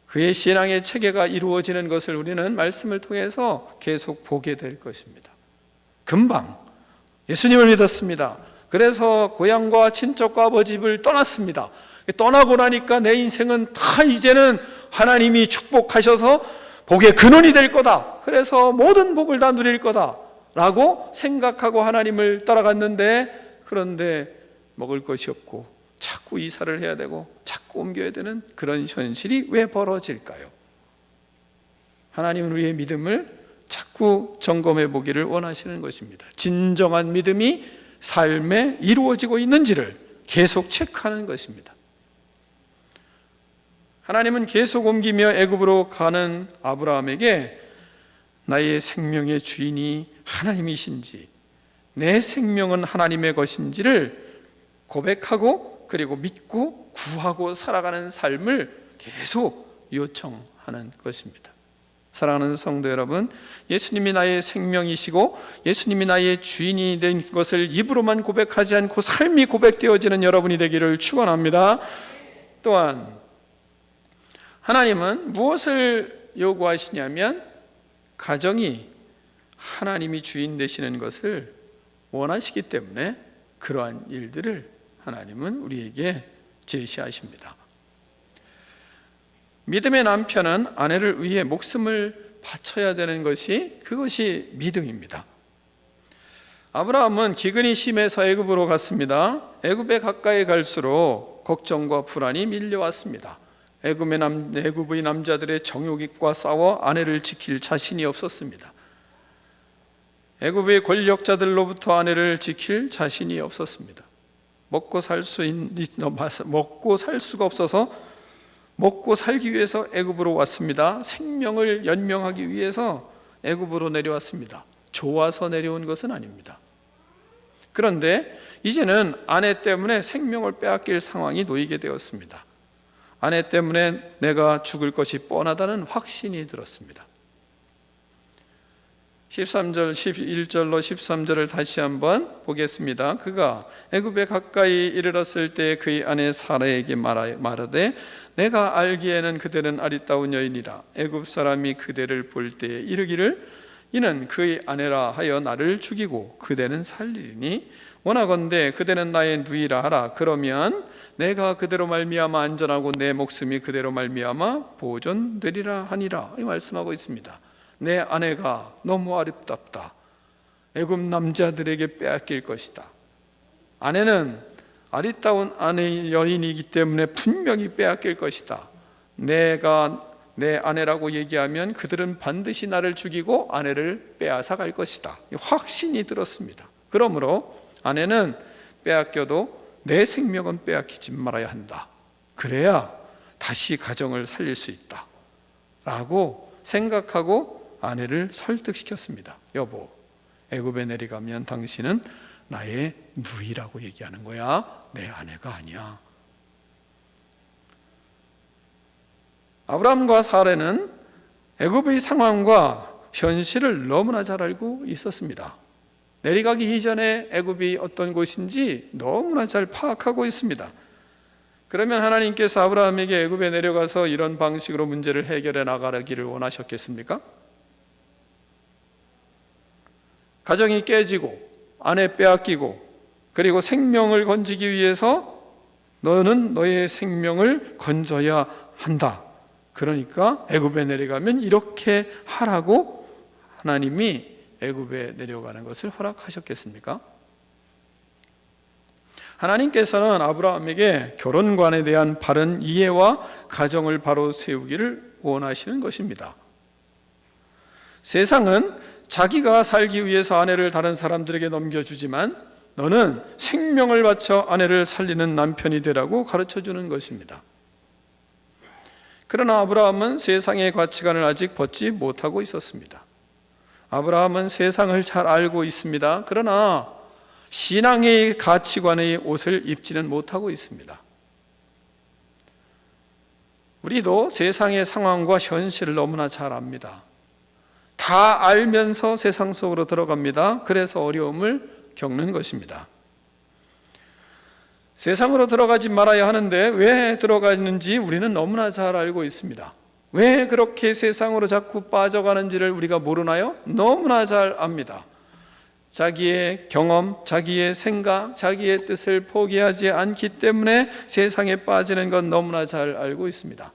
그의 신앙의 체계가 이루어지는 것을 우리는 말씀을 통해서 계속 보게 될 것입니다. 금방 예수님을 믿었습니다. 그래서 고향과 친척과 아버지 집을 떠났습니다. 떠나고 나니까 내 인생은 다 이제는 하나님이 축복하셔서 복의 근원이 될 거다. 그래서 모든 복을 다 누릴 거다 라고 생각하고 하나님을 따라갔는데 그런데 먹을 것이 없고 자꾸 이사를 해야 되고 자꾸 옮겨야 되는 그런 현실이 왜 벌어질까요? 하나님은 우리의 믿음을 자꾸 점검해 보기를 원하시는 것입니다. 진정한 믿음이 삶에 이루어지고 있는지를 계속 체크하는 것입니다. 하나님은 계속 옮기며 애굽으로 가는 아브라함에게 나의 생명의 주인이 하나님이신지 내 생명은 하나님의 것인지를 고백하고 그리고 믿고 구하고 살아가는 삶을 계속 요청하는 것입니다. 사랑하는 성도 여러분, 예수님이 나의 생명이시고 예수님이 나의 주인이 된 것을 입으로만 고백하지 않고 삶이 고백되어지는 여러분이 되기를 축원합니다. 또한 하나님은 무엇을 요구하시냐면 가정이 하나님이 주인 되시는 것을 원하시기 때문에 그러한 일들을 하나님은 우리에게 제시하십니다. 믿음의 남편은 아내를 위해 목숨을 바쳐야 되는 그것이 믿음입니다. 아브라함은 기근이 심해서 애굽으로 갔습니다. 애굽에 가까이 갈수록 걱정과 불안이 밀려왔습니다. 애굽의 남자들의 정욕과 싸워 아내를 지킬 자신이 없었습니다. 애굽의 권력자들로부터 아내를 지킬 자신이 없었습니다. 먹고 살 수가 없어서 먹고 살기 위해서 애굽으로 왔습니다. 생명을 연명하기 위해서 애굽으로 내려왔습니다. 좋아서 내려온 것은 아닙니다. 그런데 이제는 아내 때문에 생명을 빼앗길 상황이 놓이게 되었습니다. 아내 때문에 내가 죽을 것이 뻔하다는 확신이 들었습니다. 13절, 11절로 13절을 다시 한번 보겠습니다. 그가 애굽에 가까이 이르렀을 때 그의 아내 사라에게 말하되 내가 알기에는 그대는 아리따운 여인이라. 애굽 사람이 그대를 볼 때에 이르기를 이는 그의 아내라 하여 나를 죽이고 그대는 살리리니 원하건대 그대는 나의 누이라 하라. 그러면 내가 그대로 말미암아 안전하고 내 목숨이 그대로 말미암아 보존되리라 하니라. 이 말씀하고 있습니다. 내 아내가 너무 아름답다. 애굽 남자들에게 빼앗길 것이다. 아내는 아리따운 아내 여인이기 때문에 분명히 빼앗길 것이다. 내가 내 아내라고 얘기하면 그들은 반드시 나를 죽이고 아내를 빼앗아 갈 것이다. 확신이 들었습니다. 그러므로 아내는 빼앗겨도 내 생명은 빼앗기지 말아야 한다. 그래야 다시 가정을 살릴 수 있다 라고 생각하고 아내를 설득시켰습니다. 여보, 애굽에 내려가면 당신은 나의 누이라고 얘기하는 거야. 내 아내가 아니야. 아브라함과 사라는 애굽의 상황과 현실을 너무나 잘 알고 있었습니다. 내려가기 이전에 애굽이 어떤 곳인지 너무나 잘 파악하고 있습니다. 그러면 하나님께서 아브라함에게 애굽에 내려가서 이런 방식으로 문제를 해결해 나가기를 원하셨겠습니까? 가정이 깨지고 아내 빼앗기고 그리고 생명을 건지기 위해서 너는 너의 생명을 건져야 한다. 그러니까 애굽에 내려가면 이렇게 하라고 하나님이 애굽에 내려가는 것을 허락하셨겠습니까? 하나님께서는 아브라함에게 결혼관에 대한 바른 이해와 가정을 바로 세우기를 원하시는 것입니다. 세상은 자기가 살기 위해서 아내를 다른 사람들에게 넘겨주지만 너는 생명을 바쳐 아내를 살리는 남편이 되라고 가르쳐주는 것입니다. 그러나 아브라함은 세상의 가치관을 아직 벗지 못하고 있었습니다. 아브라함은 세상을 잘 알고 있습니다. 그러나 신앙의 가치관의 옷을 입지는 못하고 있습니다. 우리도 세상의 상황과 현실을 너무나 잘 압니다. 다 알면서 세상 속으로 들어갑니다. 그래서 어려움을 겪는 것입니다. 세상으로 들어가지 말아야 하는데 왜 들어가는지 우리는 너무나 잘 알고 있습니다. 왜 그렇게 세상으로 자꾸 빠져가는지를 우리가 모르나요? 너무나 잘 압니다. 자기의 경험, 자기의 생각, 자기의 뜻을 포기하지 않기 때문에 세상에 빠지는 건 너무나 잘 알고 있습니다.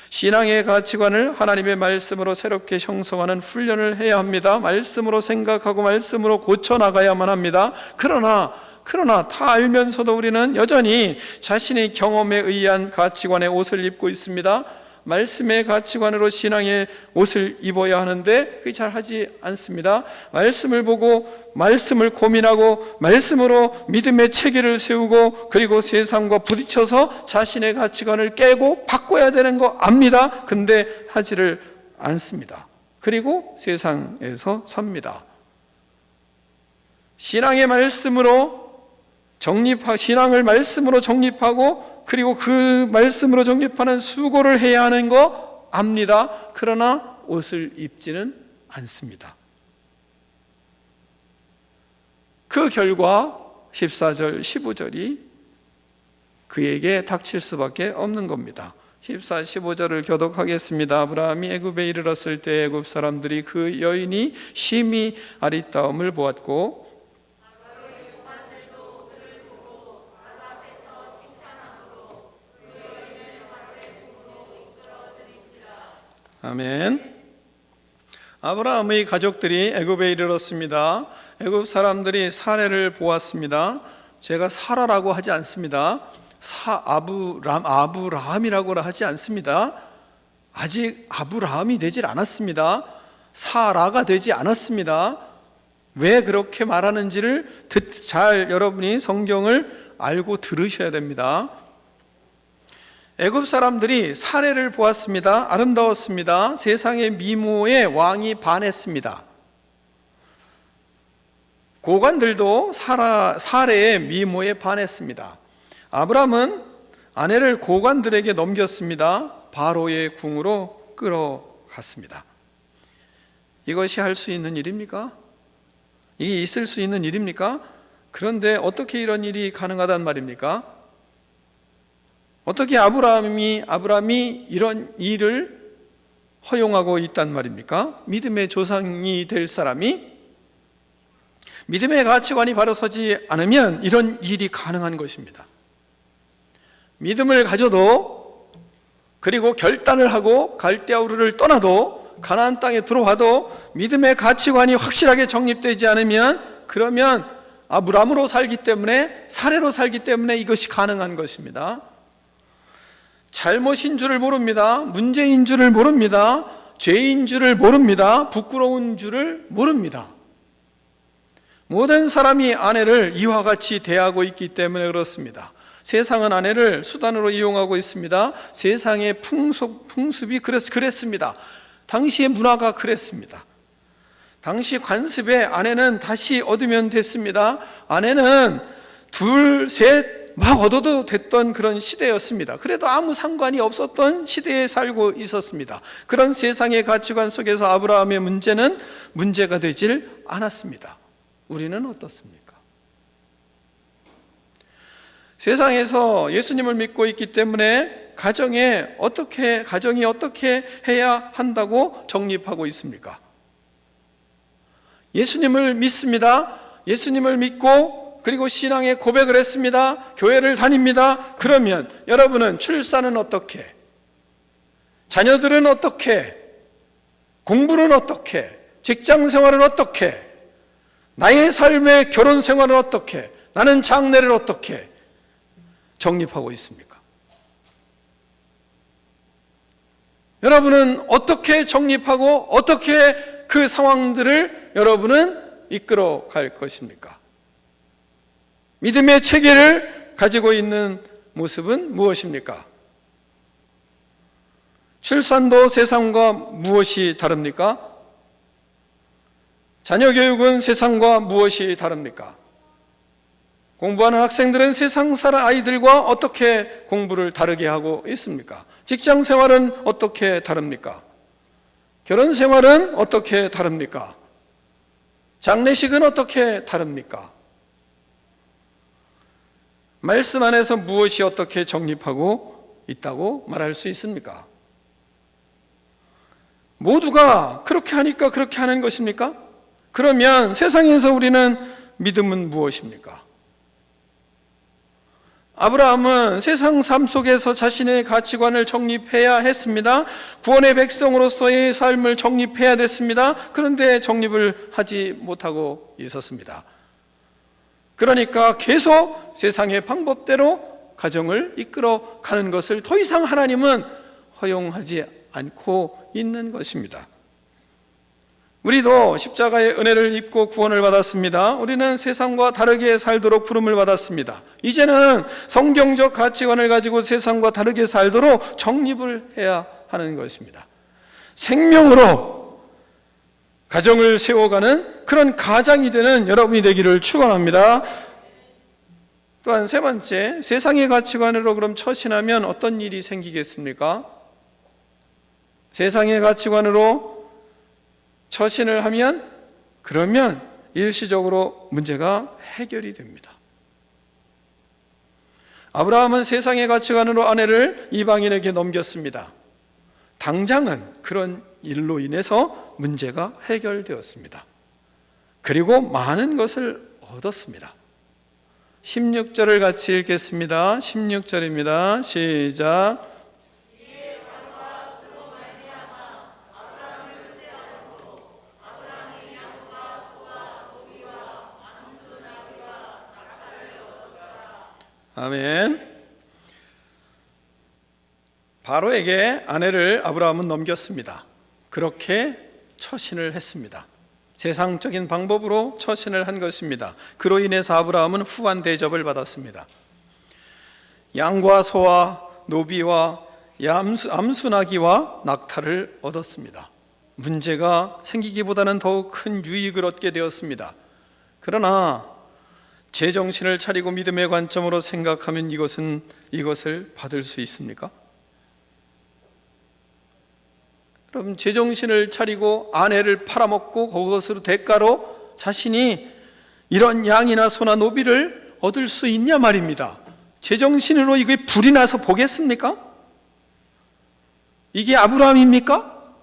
신앙의 가치관을 하나님의 말씀으로 새롭게 형성하는 훈련을 해야 합니다. 말씀으로 생각하고 말씀으로 고쳐나가야만 합니다. 그러나 다 알면서도 우리는 여전히 자신의 경험에 의한 가치관의 옷을 입고 있습니다. 말씀의 가치관으로 신앙의 옷을 입어야 하는데 그게 잘 하지 않습니다. 말씀을 보고 말씀을 고민하고 말씀으로 믿음의 체계를 세우고 그리고 세상과 부딪혀서 자신의 가치관을 깨고 바꿔야 되는 거 압니다. 근데 하지를 않습니다. 그리고 세상에서 삽니다. 신앙의 말씀으로 신앙을 말씀으로 정립하고 그리고 그 말씀으로 정립하는 수고를 해야 하는 거 압니다. 그러나 옷을 입지는 않습니다. 그 결과 14절, 15절이 그에게 닥칠 수밖에 없는 겁니다. 14, 15절을 교독하겠습니다. 아브라함이 애굽에 이르렀을 때 애굽 사람들이 그 여인이 심히 아리따움을 보았고 아멘. 아브라함의 가족들이 애굽에 이르렀습니다. 애굽 사람들이 사례를 보았습니다. 제가 사라라고 하지 않습니다. 아브라함이라고 하지 않습니다. 아직 아브라함이 되질 않았습니다. 사라가 되지 않았습니다. 왜 그렇게 말하는지를 잘 여러분이 성경을 알고 들으셔야 됩니다. 애굽 사람들이 사례를 보았습니다. 아름다웠습니다. 세상의 미모에 왕이 반했습니다. 고관들도 사례의 미모에 반했습니다. 아브람은 아내를 고관들에게 넘겼습니다. 바로의 궁으로 끌어갔습니다. 이것이 할 수 있는 일입니까? 이게 있을 수 있는 일입니까? 그런데 어떻게 이런 일이 가능하단 말입니까? 어떻게 아브람이 이런 일을 허용하고 있단 말입니까? 믿음의 조상이 될 사람이 믿음의 가치관이 바로 서지 않으면 이런 일이 가능한 것입니다. 믿음을 가져도, 그리고 결단을 하고 갈대아 우르를 떠나도, 가나안 땅에 들어와도 믿음의 가치관이 확실하게 정립되지 않으면, 그러면 아브람으로 살기 때문에, 사례로 살기 때문에 이것이 가능한 것입니다. 잘못인 줄을 모릅니다. 문제인 줄을 모릅니다. 죄인 줄을 모릅니다. 부끄러운 줄을 모릅니다. 모든 사람이 아내를 이와 같이 대하고 있기 때문에 그렇습니다. 세상은 아내를 수단으로 이용하고 있습니다. 세상의 풍습이 그랬습니다. 당시의 문화가 그랬습니다. 당시 관습에 아내는 다시 얻으면 됐습니다. 아내는 둘, 셋 막 얻어도 됐던 그런 시대였습니다. 그래도 아무 상관이 없었던 시대에 살고 있었습니다. 그런 세상의 가치관 속에서 아브라함의 문제는 문제가 되질 않았습니다. 우리는 어떻습니까? 세상에서 예수님을 믿고 있기 때문에 가정이 어떻게 해야 한다고 정립하고 있습니까? 예수님을 믿습니다. 예수님을 믿고 그리고 신앙의 고백을 했습니다. 교회를 다닙니다. 그러면 여러분은 출산은 어떻게? 자녀들은 어떻게? 공부는 어떻게? 직장 생활은 어떻게? 나의 삶의 결혼 생활은 어떻게? 나는 장래를 어떻게 정립하고 있습니까? 여러분은 어떻게 정립하고 어떻게 그 상황들을 여러분은 이끌어 갈 것입니까? 믿음의 체계를 가지고 있는 모습은 무엇입니까? 출산도 세상과 무엇이 다릅니까? 자녀 교육은 세상과 무엇이 다릅니까? 공부하는 학생들은 세상 사람 아이들과 어떻게 공부를 다르게 하고 있습니까? 직장 생활은 어떻게 다릅니까? 결혼 생활은 어떻게 다릅니까? 장례식은 어떻게 다릅니까? 말씀 안에서 무엇이 어떻게 정립하고 있다고 말할 수 있습니까? 모두가 그렇게 하니까 그렇게 하는 것입니까? 그러면 세상에서 우리는 믿음은 무엇입니까? 아브라함은 세상 삶 속에서 자신의 가치관을 정립해야 했습니다. 구원의 백성으로서의 삶을 정립해야 됐습니다. 그런데 정립을 하지 못하고 있었습니다. 그러니까 계속 세상의 방법대로 가정을 이끌어 가는 것을 더 이상 하나님은 허용하지 않고 있는 것입니다. 우리도 십자가의 은혜를 입고 구원을 받았습니다. 우리는 세상과 다르게 살도록 부름을 받았습니다. 이제는 성경적 가치관을 가지고 세상과 다르게 살도록 정립을 해야 하는 것입니다. 생명으로 가정을 세워가는 그런 가장이 되는 여러분이 되기를 축원합니다. 또한 세 번째, 세상의 가치관으로 그럼 처신하면 어떤 일이 생기겠습니까? 세상의 가치관으로 처신을 하면 그러면 일시적으로 문제가 해결이 됩니다. 아브라함은 세상의 가치관으로 아내를 이방인에게 넘겼습니다. 당장은 그런 일로 인해서 문제가 해결되었습니다. 그리고 많은 것을 얻었습니다. 16절을 같이 읽겠습니다. 16절입니다. 시작. 아멘. 바로에게 아내를 아브라함은 넘겼습니다. 그렇게 처신을 했습니다. 세상적인 방법으로 처신을 한 것입니다. 그로 인해서 아브라함은 후한 대접을 받았습니다. 양과 소와 노비와 암수나기와 낙타를 얻었습니다. 문제가 생기기보다는 더욱 큰 유익을 얻게 되었습니다. 그러나 제정신을 차리고 믿음의 관점으로 생각하면 이것을 받을 수 있습니까? 그럼 제정신을 차리고 아내를 팔아먹고 그것으로 대가로 자신이 이런 양이나 소나 노비를 얻을 수 있냐 말입니다. 제정신으로 이게 불이 나서 보겠습니까? 이게 아브라함입니까?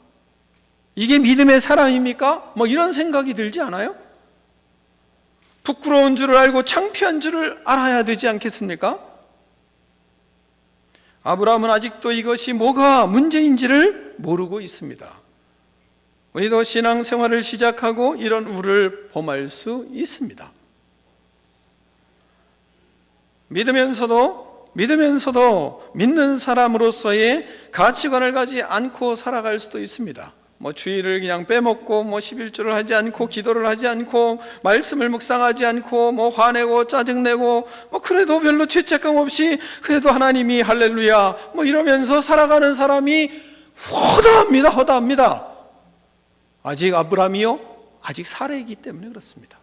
이게 믿음의 사람입니까? 뭐 이런 생각이 들지 않아요? 부끄러운 줄을 알고 창피한 줄을 알아야 되지 않겠습니까? 아브라함은 아직도 이것이 뭐가 문제인지를 모르고 있습니다. 우리도 신앙생활을 시작하고 이런 우를 범할 수 있습니다. 믿으면서도 믿는 사람으로서의 가치관을 가지지 않고 살아갈 수도 있습니다. 주일을 그냥 빼먹고 11조를 하지 않고 기도를 하지 않고 말씀을 묵상하지 않고 화내고 짜증내고 그래도 별로 죄책감 없이 그래도 하나님이 할렐루야 이러면서 살아가는 사람이 허다합니다. 아직 아브라함이요? 아직 사례이기 때문에 그렇습니다.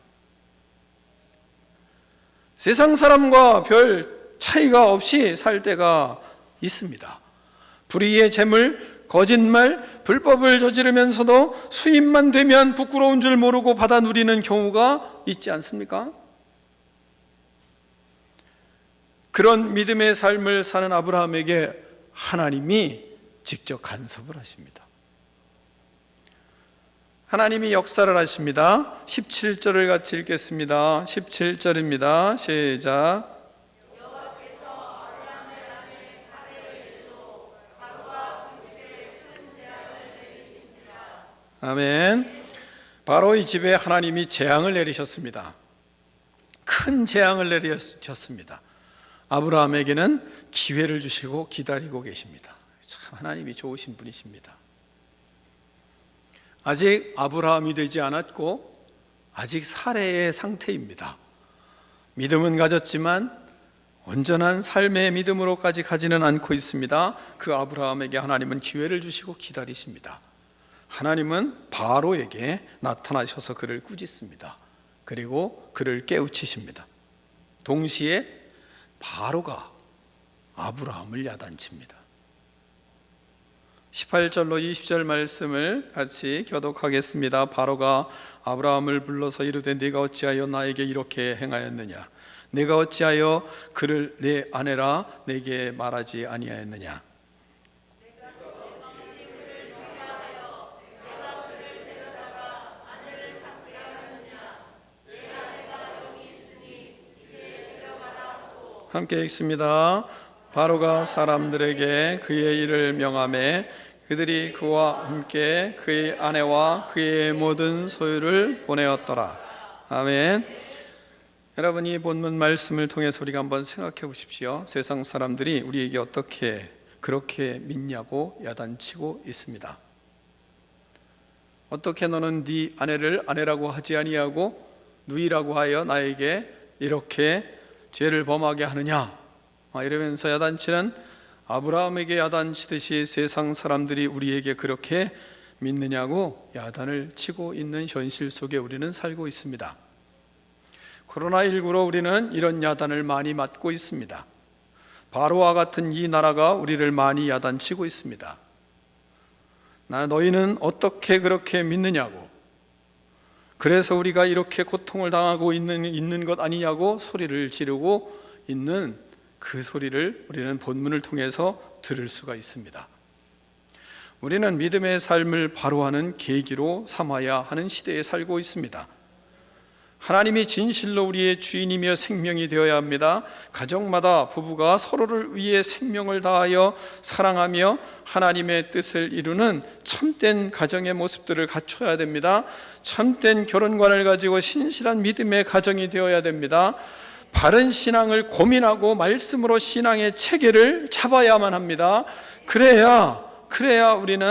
세상 사람과 별 차이가 없이 살 때가 있습니다. 불의의 재물, 거짓말, 불법을 저지르면서도 수입만 되면 부끄러운 줄 모르고 받아 누리는 경우가 있지 않습니까? 그런 믿음의 삶을 사는 아브라함에게 하나님이 직접 간섭을 하십니다. 하나님이 역사를 하십니다. 17절을 같이 읽겠습니다. 17절입니다. 시작. 아멘. 바로의 집에 하나님이 재앙을 내리셨습니다. 큰 재앙을 내리셨습니다. 아브라함에게는 기회를 주시고 기다리고 계십니다. 참 하나님이 좋으신 분이십니다. 아직 아브라함이 되지 않았고 아직 사례의 상태입니다. 믿음은 가졌지만 온전한 삶의 믿음으로까지 가지는 않고 있습니다. 그 아브라함에게 하나님은 기회를 주시고 기다리십니다. 하나님은 바로에게 나타나셔서 그를 꾸짖습니다. 그리고 그를 깨우치십니다. 동시에 바로가 아브라함을 야단칩니다. 18절로 20절 말씀을 같이 교독하겠습니다. 바로가 아브라함을 불러서 이르되 네가 어찌하여 나에게 이렇게 행하였느냐? 네가 어찌하여 그를 내 아내라 내게 말하지 아니하였느냐? 함께 읽습니다. 바로가 사람들에게 그의 일을 명하매 그들이 그와 함께 그의 아내와 그의 모든 소유를 보내었더라. 아멘. 여러분, 이 본문 말씀을 통해서 우리가 한번 생각해 보십시오. 세상 사람들이 우리에게 어떻게 그렇게 믿냐고 야단치고 있습니다. 어떻게 너는 네 아내를 아내라고 하지 아니하고 누이라고 하여 나에게 이렇게 죄를 범하게 하느냐? 이러면서 야단치는 아브라함에게 야단치듯이 세상 사람들이 우리에게 그렇게 믿느냐고 야단을 치고 있는 현실 속에 우리는 살고 있습니다. 코로나19로 우리는 이런 야단을 많이 맞고 있습니다. 바로와 같은 이 나라가 우리를 많이 야단치고 있습니다. 너희는 어떻게 그렇게 믿느냐고, 그래서 우리가 이렇게 고통을 당하고 있는 것 아니냐고 소리를 지르고 있는 그 소리를 우리는 본문을 통해서 들을 수가 있습니다. 우리는 믿음의 삶을 바로하는 계기로 삼아야 하는 시대에 살고 있습니다. 하나님이 진실로 우리의 주인이며 생명이 되어야 합니다. 가정마다 부부가 서로를 위해 생명을 다하여 사랑하며 하나님의 뜻을 이루는 참된 가정의 모습들을 갖춰야 됩니다. 참된 결혼관을 가지고 신실한 믿음의 가정이 되어야 됩니다. 바른 신앙을 고민하고 말씀으로 신앙의 체계를 잡아야만 합니다. 그래야 우리는